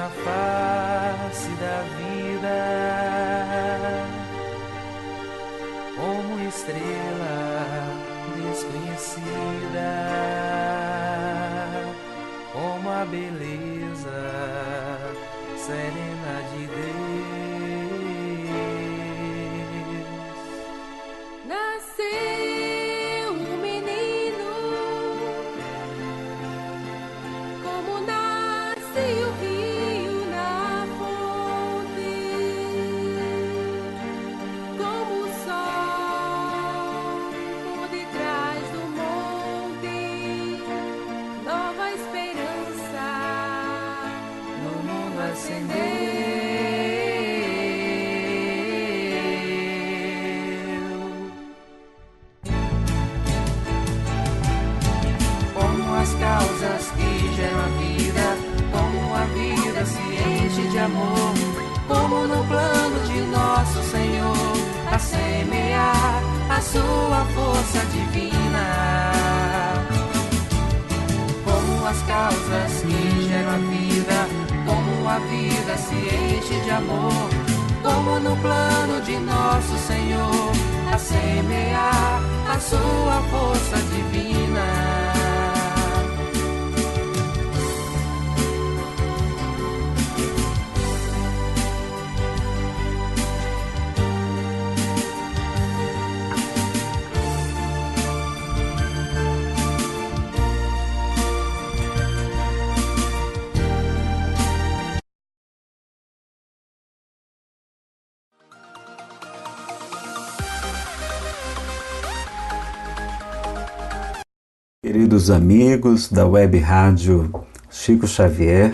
na face da vida, como estrela desconhecida, como a beleza serena de Deus. Nasceu um menino, como nasce o rio na fonte, como o sol por detrás do monte, nova esperança No mundo acendeu, como as causas que geram a vida, como a vida se enche de amor, como no plano de nosso Senhor, a semear a sua força divina. Como as causas que geram a vida, como a vida se enche de amor, como no plano de nosso Senhor, a semear a sua força divina. Queridos amigos da Web Rádio Chico Xavier,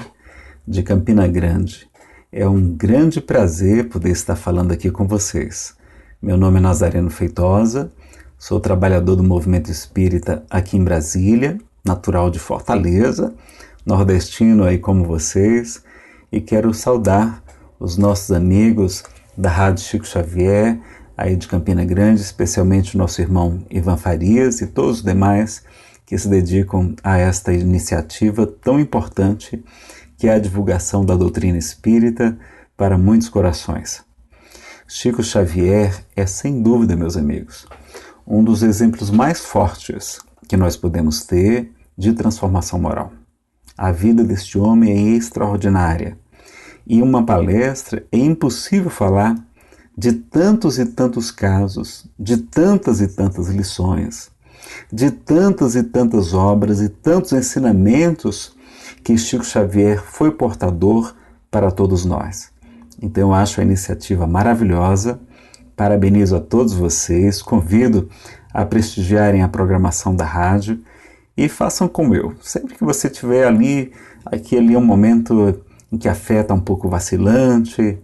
de Campina Grande, é um grande prazer poder estar falando aqui com vocês. Meu nome é Nazareno Feitosa, sou trabalhador do movimento espírita aqui em Brasília, natural de Fortaleza, nordestino aí como vocês, e quero saudar os nossos amigos da Rádio Chico Xavier, aí de Campina Grande, especialmente o nosso irmão Ivan Farias e todos os demais que se dedicam a esta iniciativa tão importante que é a divulgação da doutrina espírita para muitos corações. Chico Xavier é, sem dúvida, meus amigos, um dos exemplos mais fortes que nós podemos ter de transformação moral. A vida deste homem é extraordinária. E em uma palestra é impossível falar de tantos e tantos casos, de tantas e tantas lições, de tantas e tantas obras e tantos ensinamentos que Chico Xavier foi portador para todos nós. Então eu acho a iniciativa maravilhosa, parabenizo a todos vocês, convido a prestigiarem a programação da rádio e façam como eu. Sempre que você estiver ali, aquele é um momento em que a fé está um pouco vacilante,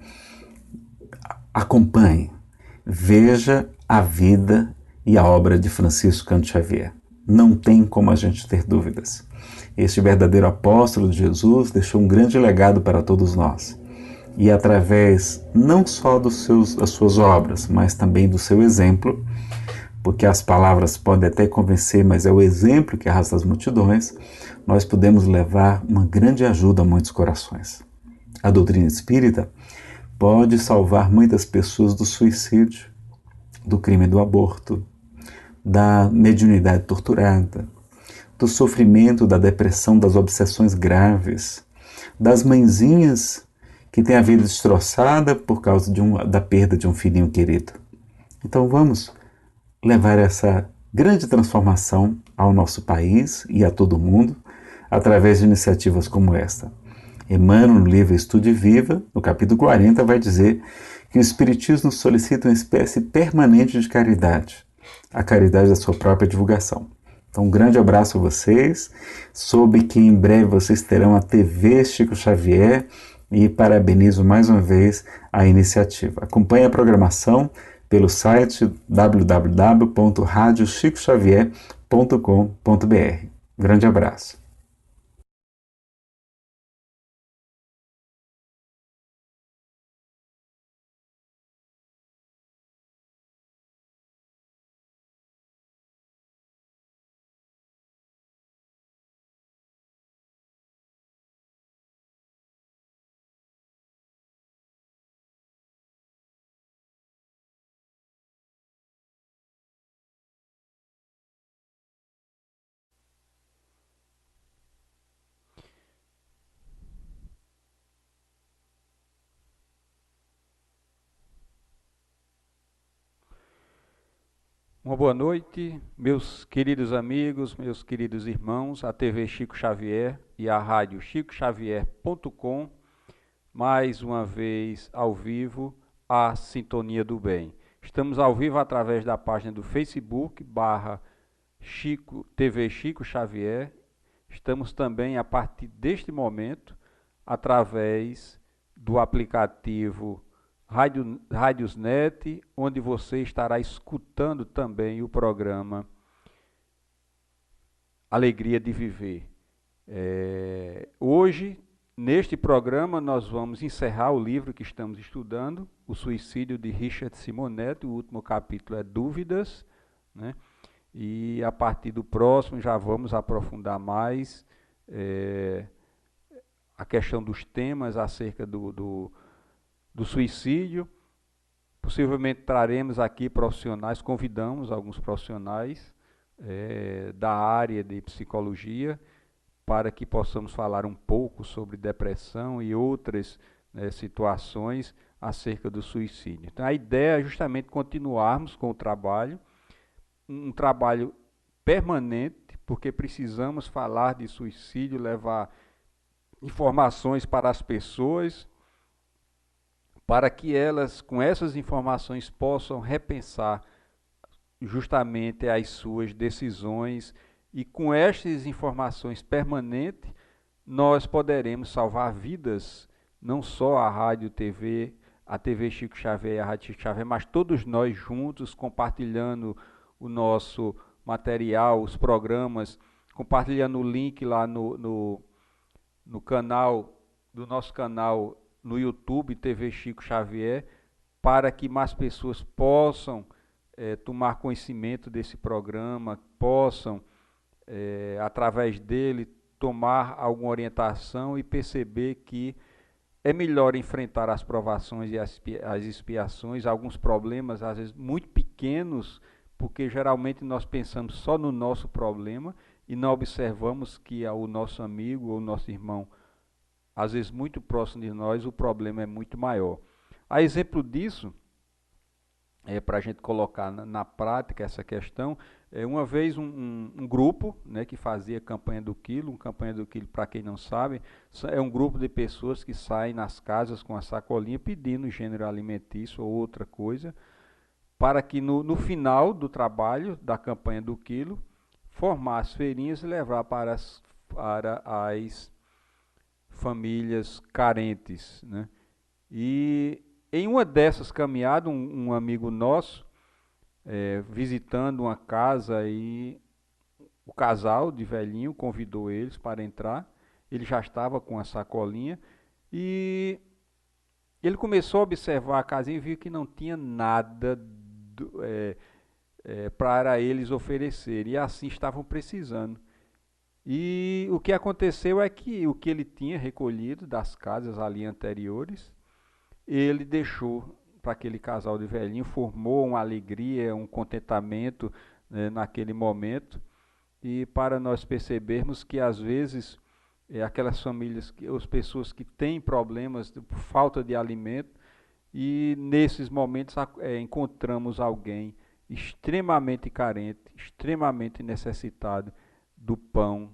acompanhe, veja a vida e a obra de Francisco Cândido Xavier. Não tem como a gente ter dúvidas. Este verdadeiro apóstolo de Jesus deixou um grande legado para todos nós. E através não só das suas obras, mas também do seu exemplo, porque as palavras podem até convencer, mas é o exemplo que arrasta as multidões, nós podemos levar uma grande ajuda a muitos corações. A doutrina espírita pode salvar muitas pessoas do suicídio, do crime do aborto, da mediunidade torturada, do sofrimento, da depressão, das obsessões graves, das mãezinhas que têm a vida destroçada por causa da perda de um filhinho querido. Então vamos levar essa grande transformação ao nosso país e a todo mundo através de iniciativas como esta. Emmanuel, no livro Estude e Viva, no capítulo 40, vai dizer que o Espiritismo solicita uma espécie permanente de caridade, a caridade da sua própria divulgação. Então, um grande abraço a vocês. Soube que em breve vocês terão a TV Chico Xavier e parabenizo mais uma vez a iniciativa. Acompanhe a programação pelo site www.radiochicoxavier.com.br. Grande abraço. Uma boa noite, meus queridos amigos, meus queridos irmãos, a TV Chico Xavier e a rádio chicoxavier.com, mais uma vez ao vivo, a Sintonia do Bem. Estamos ao vivo através da página do Facebook, TV Chico Xavier. Estamos também, a partir deste momento, através do aplicativo Rádiosnet, onde você estará escutando também o programa Alegria de Viver. Hoje, neste programa, nós vamos encerrar o livro que estamos estudando, O Suicídio de Richard Simonetti. O último capítulo é Dúvidas, né? E a partir do próximo já vamos aprofundar mais a questão dos temas acerca do suicídio. Possivelmente traremos aqui profissionais, convidamos alguns profissionais da área de psicologia para que possamos falar um pouco sobre depressão e outras situações acerca do suicídio. Então a ideia é justamente continuarmos com o trabalho, um trabalho permanente, porque precisamos falar de suicídio, levar informações para as pessoas, para que elas, com essas informações, possam repensar justamente as suas decisões, e com estas informações permanentes, nós poderemos salvar vidas, não só a Rádio TV, a TV Chico Xavier e a Rádio Chico Xavier, mas todos nós juntos, compartilhando o nosso material, os programas, compartilhando o link lá no canal, do nosso canal no YouTube, TV Chico Xavier, para que mais pessoas possam tomar conhecimento desse programa, possam, através dele, tomar alguma orientação e perceber que é melhor enfrentar as provações e as expiações, alguns problemas, às vezes, muito pequenos, porque geralmente nós pensamos só no nosso problema e não observamos que o nosso amigo ou o nosso irmão, às vezes muito próximo de nós, o problema é muito maior. A exemplo disso, para a gente colocar na prática essa questão, uma vez um grupo, né, que fazia campanha do quilo, campanha do quilo, para quem não sabe, é um grupo de pessoas que saem nas casas com a sacolinha pedindo gênero alimentício ou outra coisa, para que no final do trabalho da campanha do quilo, formar as feirinhas e levar para as famílias carentes, né? E em uma dessas caminhadas, um amigo nosso, visitando uma casa, e o casal de velhinho convidou eles para entrar. Ele já estava com a sacolinha e ele começou a observar a casinha e viu que não tinha nada para eles oferecer, e assim estavam precisando. E o que aconteceu é que o que ele tinha recolhido das casas ali anteriores, ele deixou para aquele casal de velhinho, formou uma alegria, um contentamento, né, naquele momento, e para nós percebermos que às vezes aquelas famílias, as pessoas que têm problemas por falta de alimento, e nesses momentos encontramos alguém extremamente carente, extremamente necessitado do pão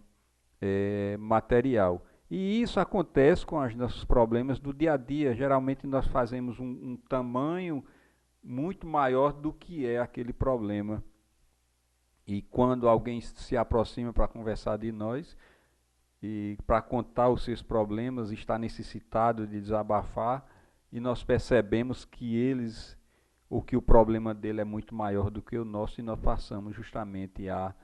material. E isso acontece com os nossos problemas do dia a dia. Geralmente nós fazemos um tamanho muito maior do que é aquele problema. E quando alguém se aproxima para conversar de nós e para contar os seus problemas, está necessitado de desabafar, e nós percebemos que que o problema dele é muito maior do que o nosso, e nós passamos justamente a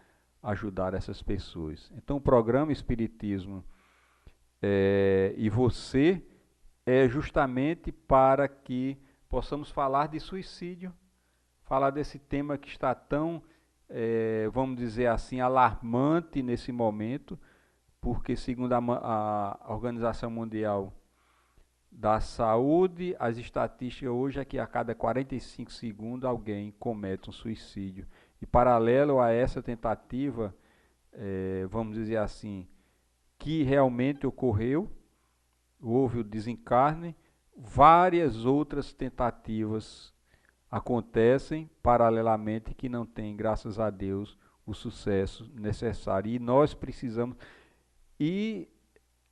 ajudar essas pessoas. Então o programa Espiritismo e você é justamente para que possamos falar de suicídio, falar desse tema que está tão, vamos dizer assim, alarmante nesse momento, porque segundo a Organização Mundial da Saúde, as estatísticas hoje é que a cada 45 segundos alguém comete um suicídio. E paralelo a essa tentativa, vamos dizer assim, que realmente ocorreu, houve o desencarne, várias outras tentativas acontecem paralelamente que não têm, graças a Deus, o sucesso necessário. E nós precisamos... E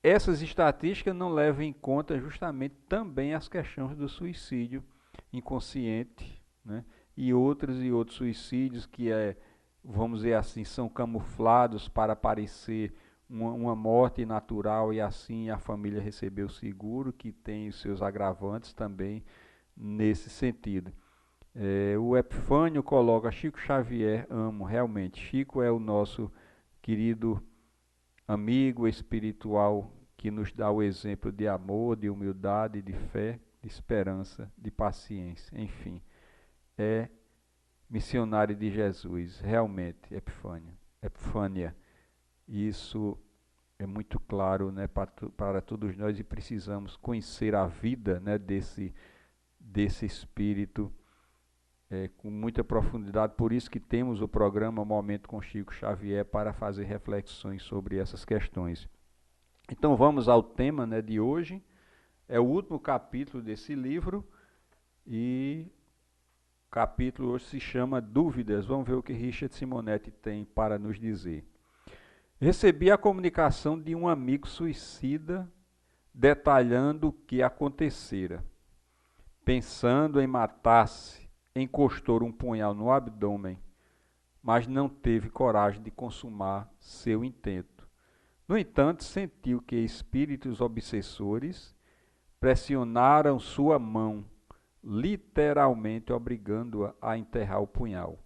essas estatísticas não levam em conta justamente também as questões do suicídio inconsciente, né? E outros suicídios que, vamos dizer assim, são camuflados para parecer uma morte natural e assim a família receber o seguro, que tem os seus agravantes também nesse sentido. O Epifânio coloca Chico Xavier, amo realmente. Chico é o nosso querido amigo espiritual que nos dá o exemplo de amor, de humildade, de fé, de esperança, de paciência, enfim. É missionário de Jesus, realmente, Epifânia. Isso é muito claro, né, para todos nós, e precisamos conhecer a vida, né, desse espírito com muita profundidade. Por isso que temos o programa Momento com Chico Xavier, para fazer reflexões sobre essas questões. Então vamos ao tema, né, de hoje. É o último capítulo desse livro e o capítulo hoje se chama Dúvidas. Vamos ver o que Richard Simonetti tem para nos dizer. Recebi a comunicação de um amigo suicida detalhando o que acontecera. Pensando em matar-se, encostou um punhal no abdômen, mas não teve coragem de consumar seu intento. No entanto, sentiu que espíritos obsessores pressionaram sua mão, literalmente obrigando-a a enterrar o punhal.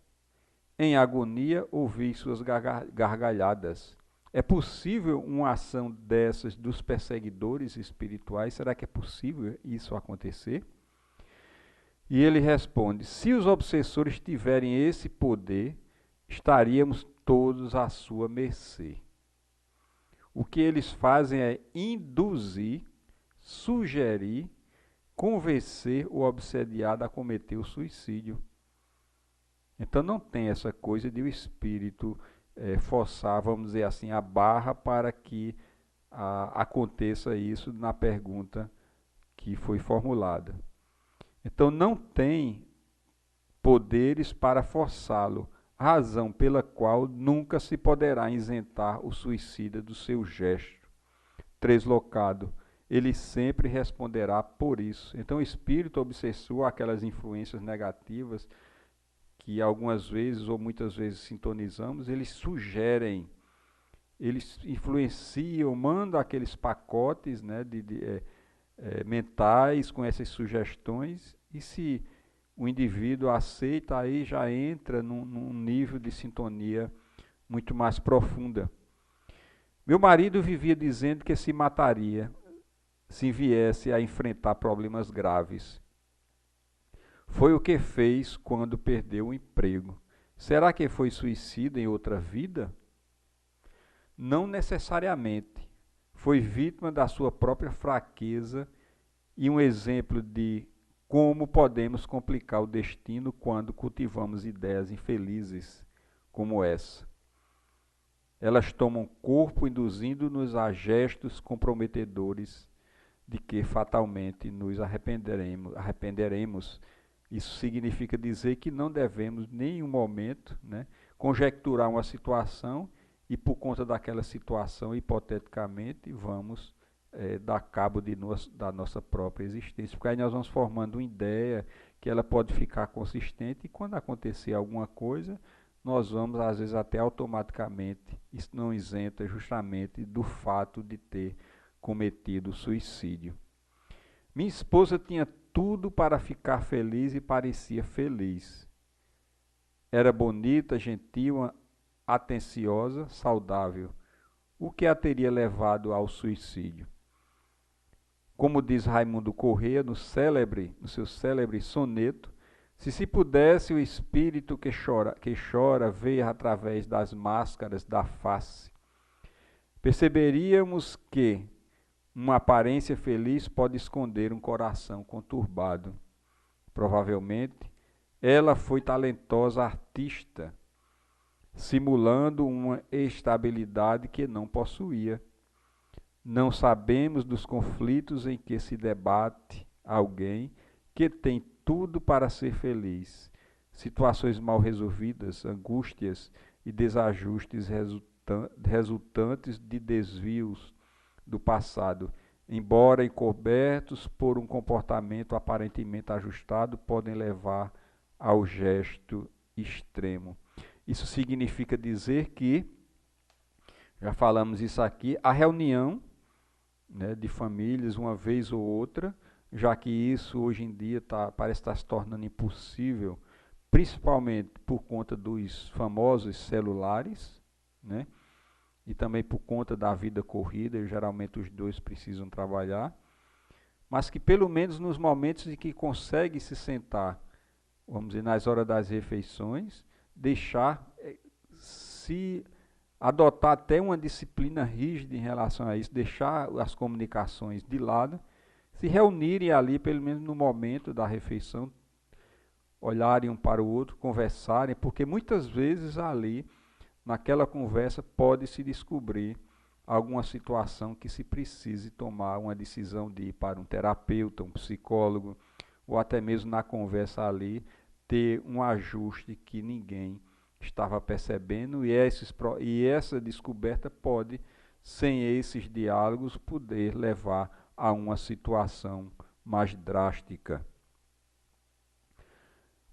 Em agonia, ouvi suas gargalhadas. É possível uma ação dessas dos perseguidores espirituais? Será que é possível isso acontecer? E ele responde: se os obsessores tiverem esse poder, estaríamos todos à sua mercê. O que eles fazem é induzir, sugerir, convencer o obsediado a cometer o suicídio. Então não tem essa coisa de o espírito forçar, vamos dizer assim, a barra para que aconteça isso na pergunta que foi formulada. Então não tem poderes para forçá-lo, razão pela qual nunca se poderá isentar o suicida do seu gesto translocado. Ele sempre responderá por isso. Então o espírito obsessor, aquelas influências negativas que algumas vezes ou muitas vezes sintonizamos, eles sugerem, eles influenciam, mandam aqueles pacotes, né, mentais com essas sugestões, e se o indivíduo aceita, aí já entra num nível de sintonia muito mais profunda. Meu marido vivia dizendo que se mataria se viesse a enfrentar problemas graves. Foi o que fez quando perdeu o emprego. Será que foi suicida em outra vida? Não necessariamente. Foi vítima da sua própria fraqueza e um exemplo de como podemos complicar o destino quando cultivamos ideias infelizes como essa. Elas tomam corpo, induzindo-nos a gestos comprometedores de que fatalmente nos arrependeremos. Isso significa dizer que não devemos, em nenhum momento, né, conjecturar uma situação e, por conta daquela situação, hipoteticamente, vamos dar cabo da nossa própria existência. Porque aí nós vamos formando uma ideia que ela pode ficar consistente, e quando acontecer alguma coisa, nós vamos, às vezes, até automaticamente, isso não isenta justamente do fato de ter cometido suicídio. Minha esposa tinha tudo para ficar feliz e parecia feliz. Era bonita, gentil, atenciosa, saudável. O que a teria levado ao suicídio? Como diz Raimundo Corrêa no seu célebre soneto, se pudesse o espírito que chora ver através das máscaras da face, perceberíamos que uma aparência feliz pode esconder um coração conturbado. Provavelmente, ela foi talentosa artista, simulando uma estabilidade que não possuía. Não sabemos dos conflitos em que se debate alguém que tem tudo para ser feliz. Situações mal resolvidas, angústias e desajustes resultantes de desvios do passado, embora encobertos por um comportamento aparentemente ajustado, podem levar ao gesto extremo. Isso significa dizer que, já falamos isso aqui, a reunião, né, de famílias, uma vez ou outra, já que isso hoje em dia parece estar se tornando impossível, principalmente por conta dos famosos celulares, né? E também por conta da vida corrida, e geralmente os dois precisam trabalhar, mas que pelo menos nos momentos em que consegue se sentar, vamos dizer, nas horas das refeições, se adotar até uma disciplina rígida em relação a isso, deixar as comunicações de lado, se reunirem ali, pelo menos no momento da refeição, olharem um para o outro, conversarem, porque muitas vezes ali, naquela conversa, pode se descobrir alguma situação que se precise tomar uma decisão de ir para um terapeuta, um psicólogo, ou até mesmo na conversa ali, ter um ajuste que ninguém estava percebendo, e essa descoberta pode, sem esses diálogos, poder levar a uma situação mais drástica.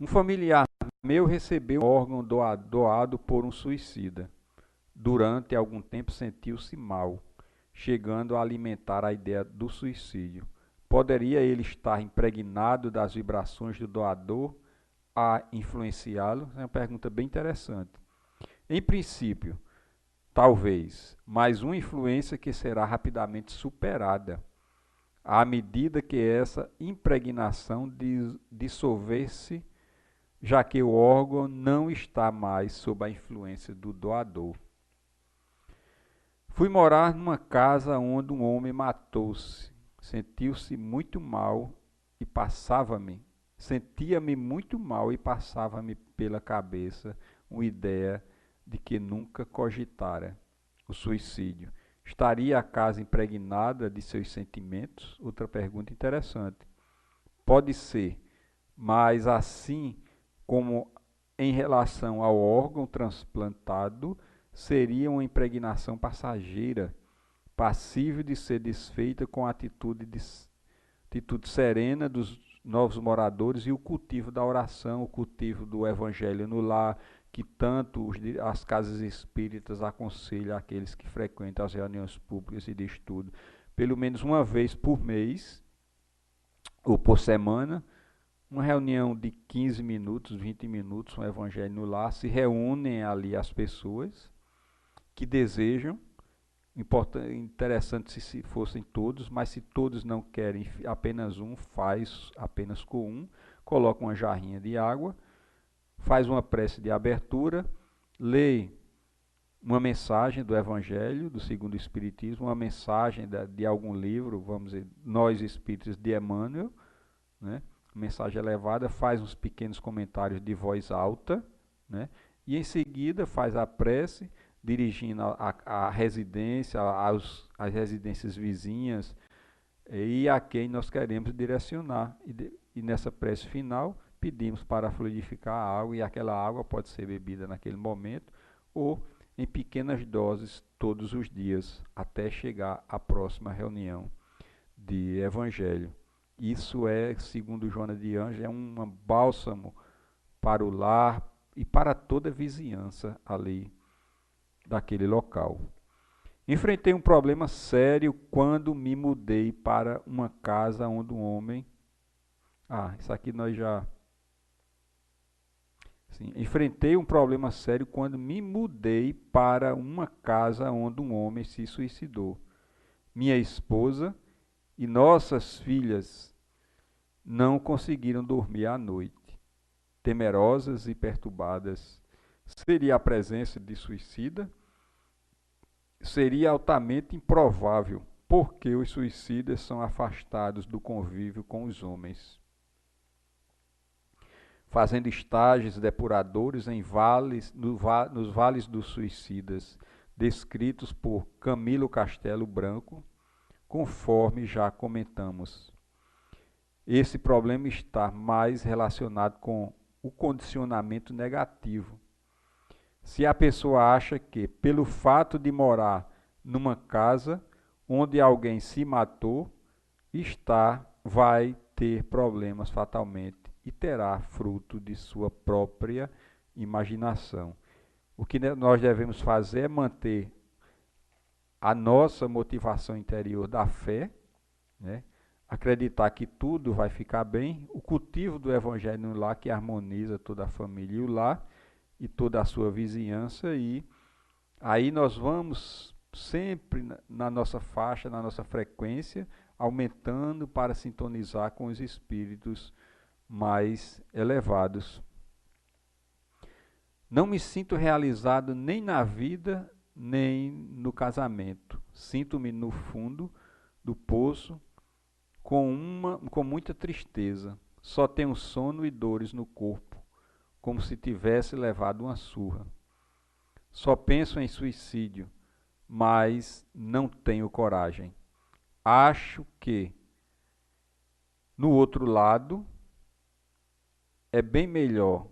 Um familiar meu recebeu um órgão doado por um suicida. Durante algum tempo sentiu-se mal, chegando a alimentar a ideia do suicídio. Poderia ele estar impregnado das vibrações do doador a influenciá-lo? É uma pergunta bem interessante. Em princípio, talvez, mas uma influência que será rapidamente superada à medida que essa impregnação dissolver-se, já que o órgão não está mais sob a influência do doador. Fui morar numa casa onde um homem matou-se. Sentia-me muito mal e passava-me pela cabeça uma ideia de que nunca cogitara o suicídio. Estaria a casa impregnada de seus sentimentos? Outra pergunta interessante. Pode ser, mas assim como em relação ao órgão transplantado, seria uma impregnação passageira, passível de ser desfeita com a atitude serena dos novos moradores e o cultivo da oração, o cultivo do evangelho no lar, que tanto as casas espíritas aconselham àqueles que frequentam as reuniões públicas e de estudo, pelo menos uma vez por mês ou por semana, uma reunião de 15 minutos, 20 minutos, um evangelho no lar, se reúnem ali as pessoas que desejam, interessante se fossem todos, mas se todos não querem apenas um, faz apenas com um, coloca uma jarrinha de água, faz uma prece de abertura, lê uma mensagem do Evangelho, do segundo Espiritismo, uma mensagem de algum livro, vamos dizer, Nós Espíritos de Emmanuel, né? Mensagem elevada, faz uns pequenos comentários de voz alta, né? E em seguida faz a prece, dirigindo a residência, às residências vizinhas e a quem nós queremos direcionar. E nessa prece final, pedimos para fluidificar a água, e aquela água pode ser bebida naquele momento ou em pequenas doses todos os dias, até chegar à próxima reunião de Evangelho. Isso é, segundo Joana de Ângeles, é um bálsamo para o lar e para toda a vizinhança ali daquele local. Enfrentei um problema sério quando me mudei para uma casa onde um homem... isso aqui nós já... Sim, enfrentei um problema sério quando me mudei para uma casa onde um homem se suicidou. Minha esposa e nossas filhas não conseguiram dormir à noite, temerosas e perturbadas. Seria a presença de suicida? Seria altamente improvável, porque os suicidas são afastados do convívio com os homens, fazendo estágios depuradores em nos vales dos suicidas, descritos por Camilo Castelo Branco, conforme já comentamos. esse problema está mais relacionado com o condicionamento negativo. Se a pessoa acha que, pelo fato de morar numa casa onde alguém se matou, vai ter problemas fatalmente e terá fruto de sua própria imaginação. O que nós devemos fazer é manter a nossa motivação interior da fé, né? Acreditar que tudo vai ficar bem, o cultivo do Evangelho no lar que harmoniza toda a família e o lar e toda a sua vizinhança, e aí nós vamos sempre na nossa faixa, na nossa frequência, aumentando para sintonizar com os espíritos mais elevados. Não me sinto realizado nem na vida, nem no casamento. Sinto-me no fundo do poço com muita tristeza. Só tenho sono e dores no corpo, como se tivesse levado uma surra. Só penso em suicídio, mas não tenho coragem. Acho que no outro lado é bem melhor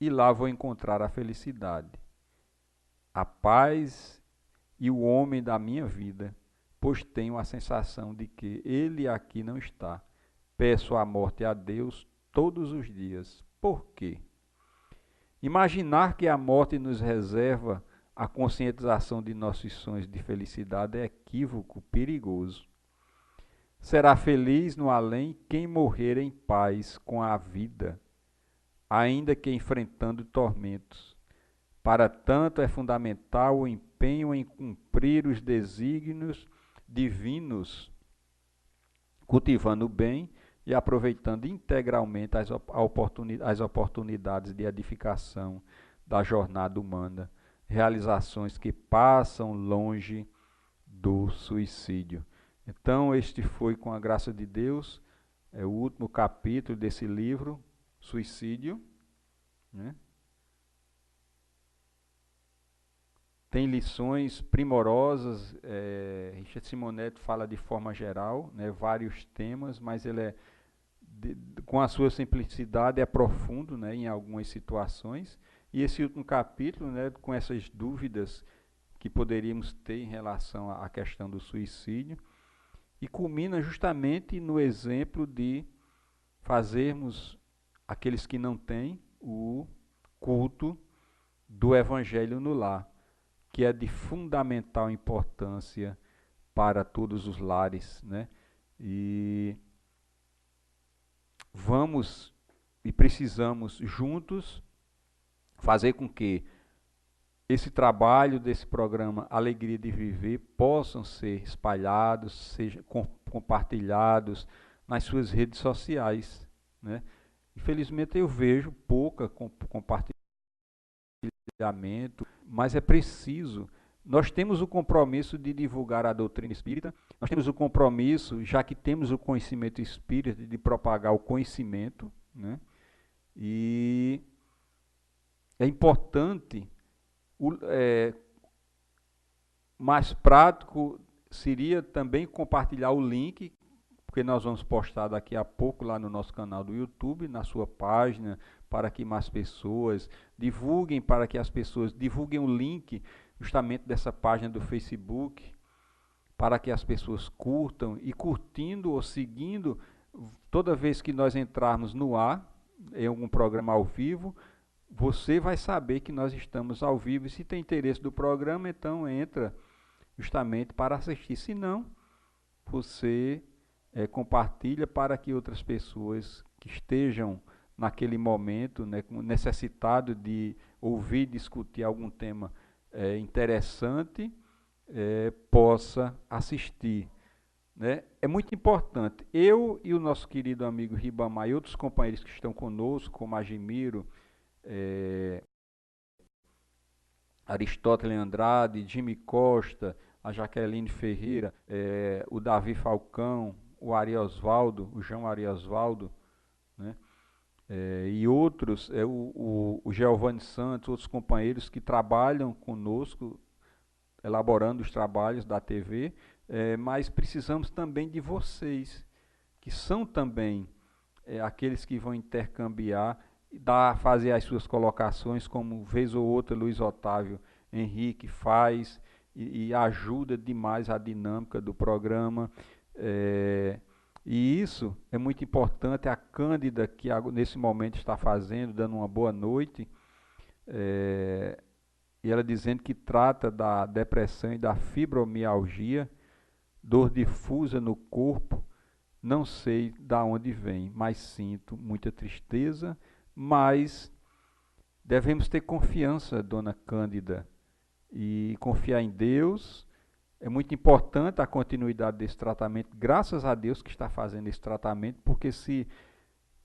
e lá vou encontrar a felicidade, a paz e o homem da minha vida, pois tenho a sensação de que ele aqui não está. Peço a morte a Deus todos os dias. Por quê? Imaginar que a morte nos reserva a conscientização de nossos sonhos de felicidade é equívoco, perigoso. Será feliz no além quem morrer em paz com a vida, ainda que enfrentando tormentos. Para tanto é fundamental o empenho em cumprir os desígnios divinos, cultivando o bem e aproveitando integralmente as oportunidades de edificação da jornada humana, realizações que passam longe do suicídio. Então, este foi, com a graça de Deus, o último capítulo desse livro, Suicídio, né? Tem lições primorosas. Richard Simonetti fala de forma geral, né, vários temas, mas ele com a sua simplicidade é profundo, né, em algumas situações. E esse último capítulo, né, com essas dúvidas que poderíamos ter em relação à questão do suicídio, e culmina justamente no exemplo de fazermos, aqueles que não têm, o culto do Evangelho no lar, que é de fundamental importância para todos os lares, né? E vamos e precisamos juntos fazer com que esse trabalho desse programa Alegria de Viver possam ser espalhados, sejam compartilhados nas suas redes sociais, né? Infelizmente eu vejo pouca compartilhamento, mas é preciso. Nós temos o compromisso de divulgar a doutrina espírita, nós temos o compromisso, já que temos o conhecimento espírita, de propagar o conhecimento, né? E é importante, mais prático seria também compartilhar o link, porque nós vamos postar daqui a pouco lá no nosso canal do YouTube, na sua página, para que mais pessoas divulguem, para que as pessoas divulguem o link justamente dessa página do Facebook, para que as pessoas curtam, e curtindo ou seguindo, toda vez que nós entrarmos no ar, em algum programa ao vivo, você vai saber que nós estamos ao vivo, e se tem interesse do programa, então entra justamente para assistir. Se não, você compartilha para que outras pessoas que estejam naquele momento, né, necessitado de ouvir, discutir algum tema interessante, possa assistir, né? É muito importante. Eu e o nosso querido amigo Ribamar e outros companheiros que estão conosco, como Agimiro, Aristóteles Andrade, Jimmy Costa, a Jaqueline Ferreira, o Davi Falcão, o Ari Osvaldo, o João Ari Osvaldo, né? E outros, o Giovanni Santos, outros companheiros que trabalham conosco, elaborando os trabalhos da TV, mas precisamos também de vocês, que são também aqueles que vão intercambiar, fazer as suas colocações, como vez ou outra Luiz Otávio Henrique faz, e ajuda demais a dinâmica do programa. E isso é muito importante. A Cândida, que nesse momento está fazendo, dando uma boa noite, e ela dizendo que trata da depressão e da fibromialgia, dor difusa no corpo, não sei da onde vem, mas sinto muita tristeza, mas devemos ter confiança, dona Cândida, e confiar em Deus. É muito importante a continuidade desse tratamento, graças a Deus que está fazendo esse tratamento, porque se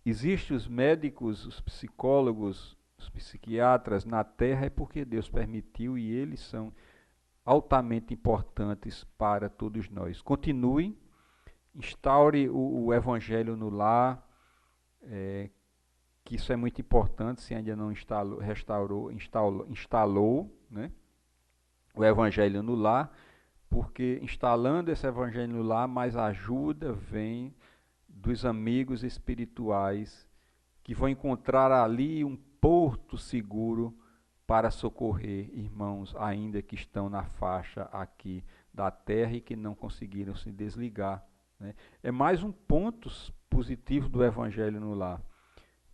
existem os médicos, os psicólogos, os psiquiatras na Terra, é porque Deus permitiu e eles são altamente importantes para todos nós. Continue, instaure o Evangelho no lar, que isso é muito importante, se ainda não instalou, né, o Evangelho no lar, porque instalando esse Evangelho no lar, mais ajuda vem dos amigos espirituais que vão encontrar ali um porto seguro para socorrer irmãos ainda que estão na faixa aqui da terra e que não conseguiram se desligar, né? É mais um ponto positivo do Evangelho no lar,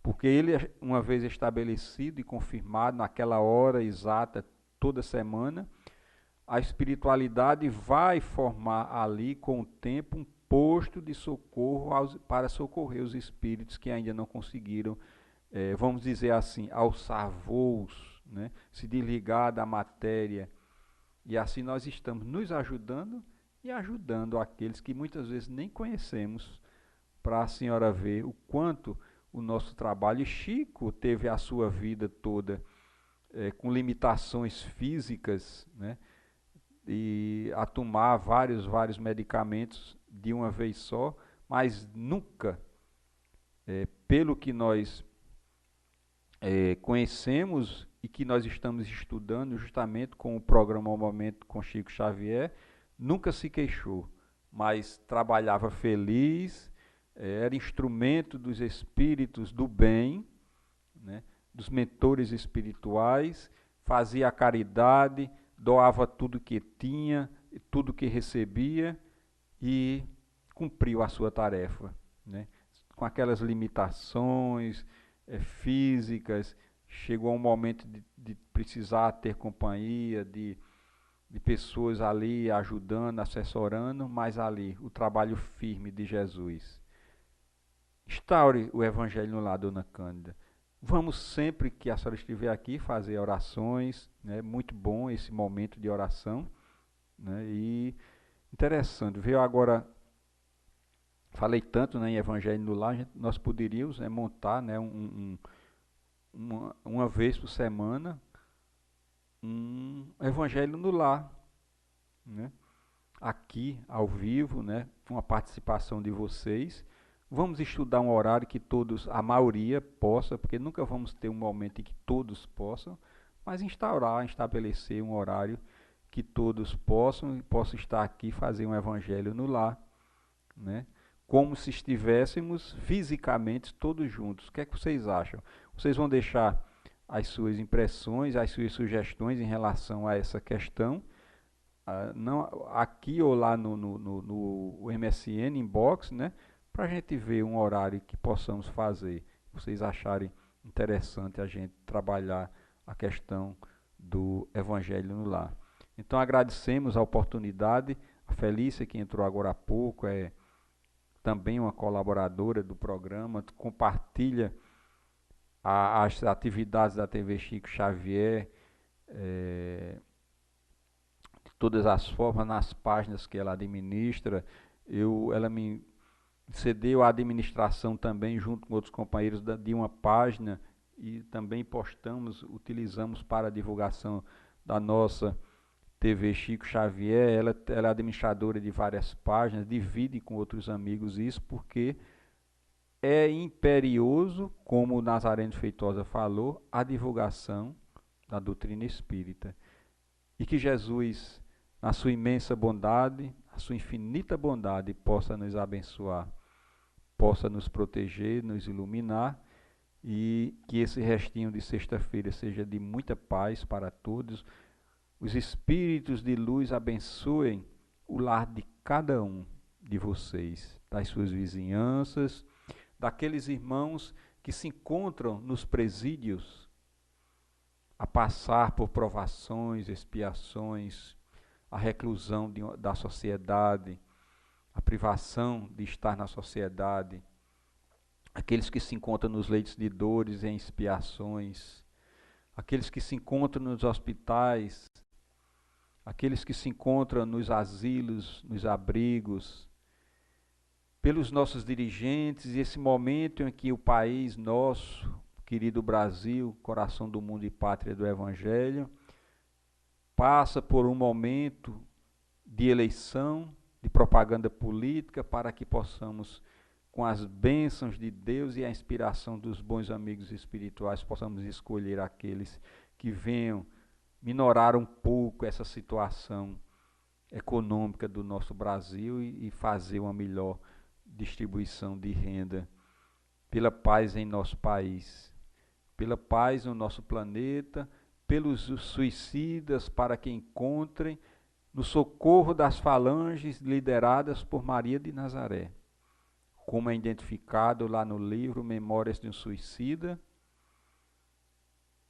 porque ele, uma vez estabelecido e confirmado naquela hora exata, toda semana, a espiritualidade vai formar ali com o tempo um posto de socorro para socorrer os espíritos que ainda não conseguiram, vamos dizer assim, alçar voos, né? Se desligar da matéria. E assim nós estamos nos ajudando e ajudando aqueles que muitas vezes nem conhecemos, para a senhora ver o quanto o nosso trabalho. E Chico teve a sua vida toda com limitações físicas, né? E a tomar vários medicamentos de uma vez só, mas nunca, pelo que nós conhecemos e que nós estamos estudando justamente com o programa Ao Momento com Chico Xavier, nunca se queixou, mas trabalhava feliz, era instrumento dos espíritos do bem, né, dos mentores espirituais, fazia a caridade, doava tudo que tinha, tudo que recebia e cumpriu a sua tarefa, né? Com aquelas limitações físicas, chegou um momento de precisar ter companhia, de pessoas ali ajudando, assessorando, mas ali o trabalho firme de Jesus. Instaure o Evangelho no lar, dona Cândida. Vamos sempre que a senhora estiver aqui fazer orações, né? Muito bom esse momento de oração, né? E interessante, veio agora, falei tanto, né, em Evangelho no lar, nós poderíamos, né, montar, né, uma vez por semana um Evangelho no lar, né? Aqui ao vivo, né, com a participação de vocês. Vamos estudar um horário que todos, a maioria possa, porque nunca vamos ter um momento em que todos possam, mas estabelecer um horário que todos possam estar aqui e fazer um Evangelho no lar, né? Como se estivéssemos fisicamente todos juntos. O que é que vocês acham? Vocês vão deixar as suas impressões, as suas sugestões em relação a essa questão, não, aqui ou lá no MSN Inbox, né? Para a gente ver um horário que possamos fazer. Vocês acharem interessante a gente trabalhar a questão do Evangelho no lar. Então agradecemos a oportunidade. A Felícia, que entrou agora há pouco, é também uma colaboradora do programa, compartilha as atividades da TV Chico Xavier, de todas as formas, nas páginas que ela administra. Ela me cedeu a administração também, junto com outros companheiros, de uma página, e também utilizamos para a divulgação da nossa TV Chico Xavier. Ela é administradora de várias páginas, divide com outros amigos isso, porque é imperioso, como o Nazareno Feitosa falou, a divulgação da doutrina espírita. E que Jesus, na sua imensa bondade, a sua infinita bondade, possa nos abençoar possa nos proteger, nos iluminar, e que esse restinho de sexta-feira seja de muita paz para todos. Os espíritos de luz abençoem o lar de cada um de vocês, das suas vizinhanças, daqueles irmãos que se encontram nos presídios, a passar por provações, expiações, a reclusão da sociedade, a privação de estar na sociedade, aqueles que se encontram nos leitos de dores e em expiações, aqueles que se encontram nos hospitais, aqueles que se encontram nos asilos, nos abrigos, pelos nossos dirigentes, e esse momento em que o país nosso, querido Brasil, coração do mundo e pátria do Evangelho, passa por um momento de eleição, de propaganda política, para que possamos, com as bênçãos de Deus e a inspiração dos bons amigos espirituais, possamos escolher aqueles que venham minorar um pouco essa situação econômica do nosso Brasil e fazer uma melhor distribuição de renda, pela paz em nosso país, pela paz no nosso planeta, pelos suicidas, para que encontrem no socorro das falanges lideradas por Maria de Nazaré, como é identificado lá no livro Memórias de um Suicida,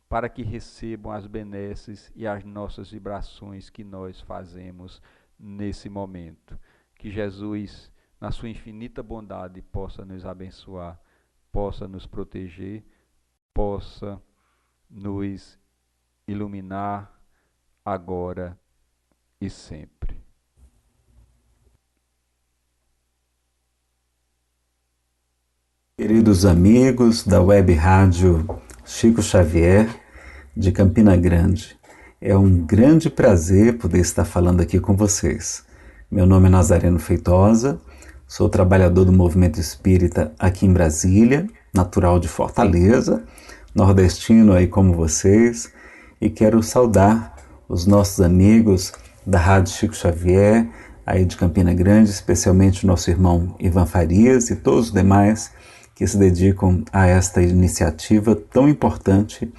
para que recebam as benesses e as nossas vibrações que nós fazemos nesse momento. Que Jesus, na sua infinita bondade, possa nos abençoar, possa nos proteger, possa nos iluminar agora e sempre. Queridos amigos da Web Rádio Chico Xavier, de Campina Grande, é um grande prazer poder estar falando aqui com vocês. Meu nome é Nazareno Feitosa, sou trabalhador do movimento espírita aqui em Brasília, natural de Fortaleza, nordestino aí como vocês, e quero saudar os nossos amigos da Rádio Chico Xavier, aí de Campina Grande, especialmente o nosso irmão Ivan Farias e todos os demais que se dedicam a esta iniciativa tão importante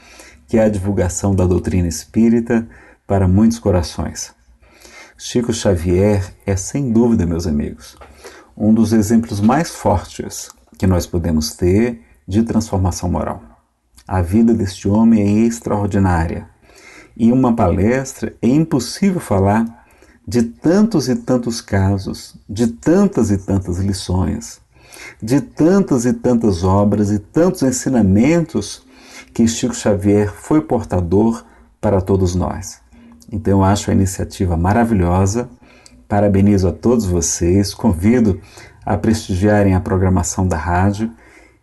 que é a divulgação da doutrina espírita para muitos corações. Chico Xavier é, sem dúvida, meus amigos, um dos exemplos mais fortes que nós podemos ter de transformação moral. A vida deste homem é extraordinária. E em uma palestra é impossível falar de tantos e tantos casos, de tantas e tantas lições, de tantas e tantas obras e tantos ensinamentos que Chico Xavier foi portador para todos nós. Então eu acho a iniciativa maravilhosa, parabenizo a todos vocês, convido a prestigiarem a programação da rádio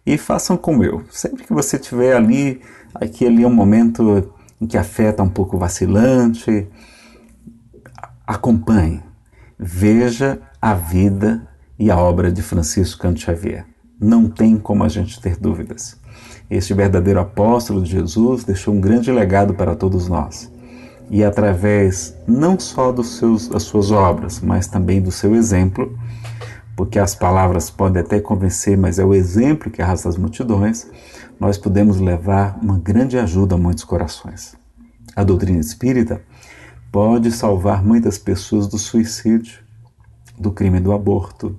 e façam como eu. Sempre que você estiver ali, aquele é um momento em que a fé está um pouco vacilante, acompanhe, veja a vida e a obra de Francisco Cândido Xavier. Não tem como a gente ter dúvidas. Este verdadeiro apóstolo de Jesus deixou um grande legado para todos nós. E através não só das suas obras, mas também do seu exemplo, porque as palavras podem até convencer, mas é o exemplo que arrasta as multidões, nós podemos levar uma grande ajuda a muitos corações. A doutrina espírita pode salvar muitas pessoas do suicídio, do crime do aborto,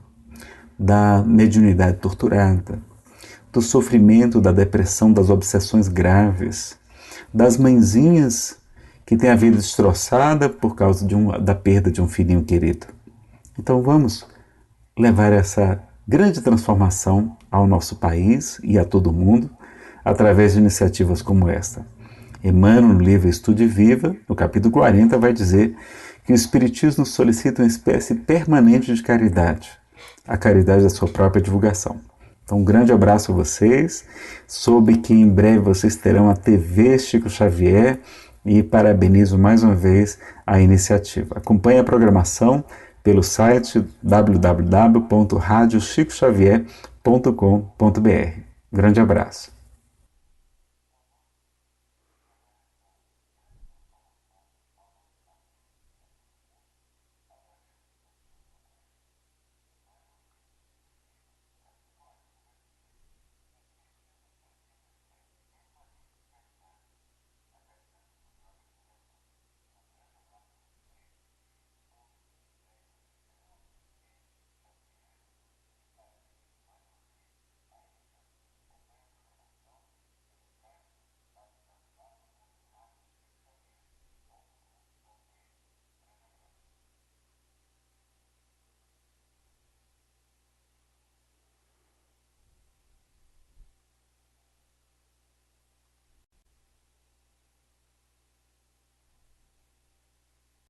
da mediunidade torturada, do sofrimento, da depressão, das obsessões graves, das mãezinhas que têm a vida destroçada por causa da perda de um filhinho querido. Então vamos levar essa grande transformação ao nosso país e a todo mundo através de iniciativas como esta. Emmanuel, no livro Estude Viva, no capítulo 40, vai dizer que o Espiritismo solicita uma espécie permanente de caridade, a caridade da sua própria divulgação. Então, um grande abraço a vocês. Soube que em breve vocês terão a TV Chico Xavier e parabenizo mais uma vez a iniciativa. Acompanhe a programação pelo site www.radiochicoxavier.com.br. Grande abraço.